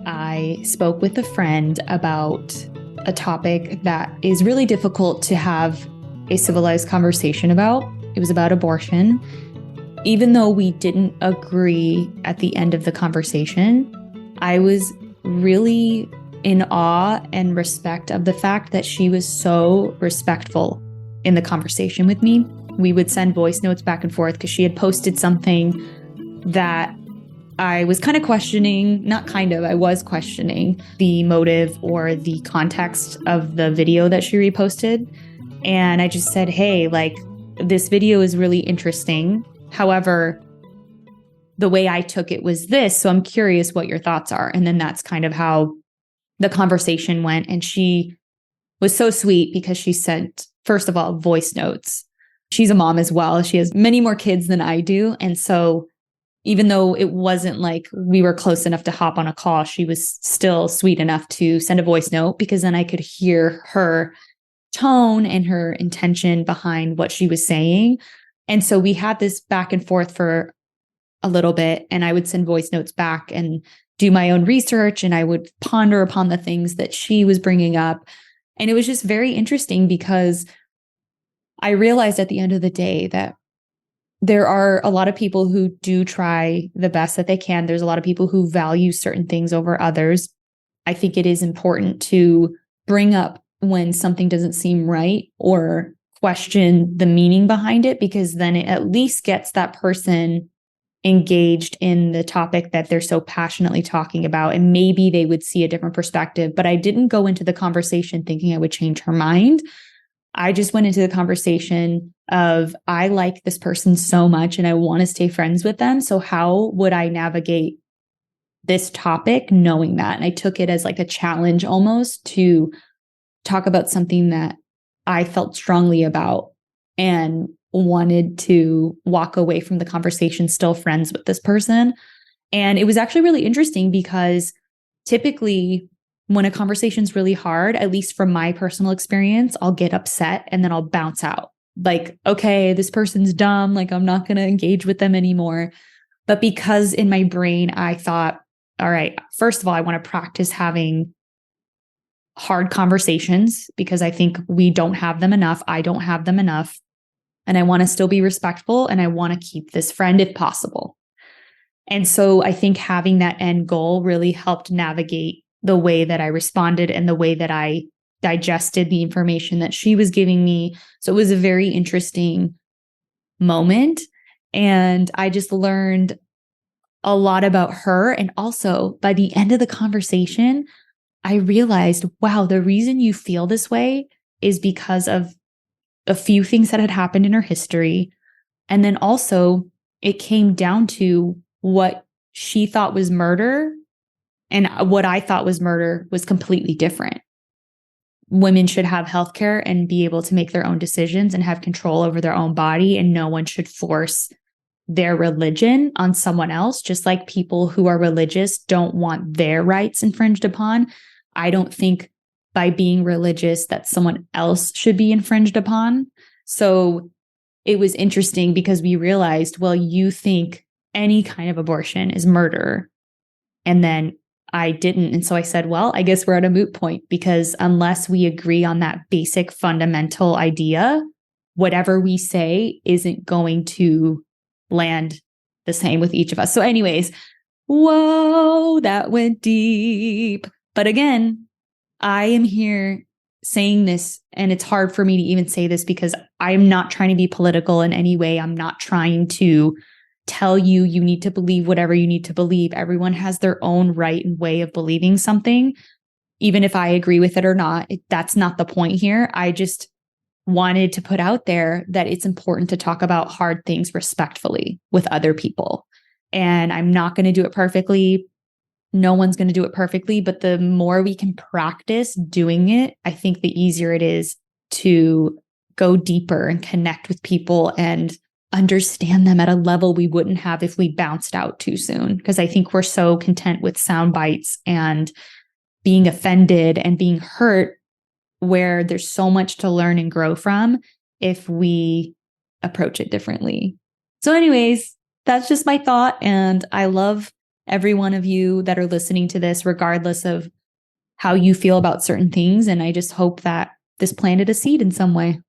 I spoke with a friend about a topic that is really difficult to have a civilized conversation about. It was about abortion. Even though we didn't agree at the end of the conversation, I was really in awe and respect of the fact that she was so respectful in the conversation with me. We would send voice notes back and forth because she had posted something that I was kind of questioning, I was questioning the motive or the context of the video that she reposted. And I just said, hey, this video is really interesting. However, the way I took it was this. So I'm curious what your thoughts are. And then that's kind of how the conversation went. And she was so sweet because she sent, first of all, voice notes. She's a mom as well. She has many more kids than I do. And so even though it wasn't like we were close enough to hop on a call, she was still sweet enough to send a voice note because then I could hear her tone and her intention behind what she was saying. And so we had this back and forth for a little bit, and I would send voice notes back and do my own research, and I would ponder upon the things that she was bringing up. And it was just very interesting because I realized at the end of the day that there are a lot of people who do try the best that they can. There's a lot of people who value certain things over others. I think it is important to bring up when something doesn't seem right or question the meaning behind it, because then it at least gets that person engaged in the topic that they're so passionately talking about. And maybe they would see a different perspective. But I didn't go into the conversation thinking I would change her mind. I just went into the conversation of, I like this person so much and I want to stay friends with them. So how would I navigate this topic knowing that? And I took it as like a challenge almost to talk about something that I felt strongly about and wanted to walk away from the conversation still friends with this person. And it was actually really interesting because typically when a conversation's really hard, at least from my personal experience, I'll get upset and then I'll bounce out. Like, okay, this person's dumb. Like, I'm not going to engage with them anymore. But because in my brain, I thought, all right, first of all, I want to practice having hard conversations because I think we don't have them enough. I don't have them enough. And I want to still be respectful and I want to keep this friend if possible. And so I think having that end goal really helped navigate the way that I responded and the way that I digested the information that she was giving me. So it was a very interesting moment. And I just learned a lot about her. And also by the end of the conversation, I realized, wow, the reason you feel this way is because of a few things that had happened in her history. And then also it came down to what she thought was murder and what I thought was murder was completely different. Women should have healthcare and be able to make their own decisions and have control over their own body, and no one should force their religion on someone else, just like people who are religious don't want their rights infringed upon. I don't think by being religious that someone else should be infringed upon. So it was interesting because we realized, well, you think any kind of abortion is murder. And then I didn't. And so I said, well, I guess we're at a moot point because unless we agree on that basic fundamental idea, whatever we say isn't going to land the same with each of us. So anyways, whoa, that went deep. But again, I am here saying this, and it's hard for me to even say this because I'm not trying to be political in any way. I'm not trying to tell you need to believe whatever you need to believe. Everyone has their own right and way of believing something, even if I agree with it or not. That's not the point here. I just wanted to put out there that it's important to talk about hard things respectfully with other people. And I'm not going to do it perfectly. No one's going to do it perfectly, but the more we can practice doing it, I think the easier it is to go deeper and connect with people and understand them at a level we wouldn't have if we bounced out too soon. Because I think we're so content with sound bites and being offended and being hurt, where there's so much to learn and grow from if we approach it differently. So anyways, that's just my thought. And I love every one of you that are listening to this, regardless of how you feel about certain things. And I just hope that this planted a seed in some way.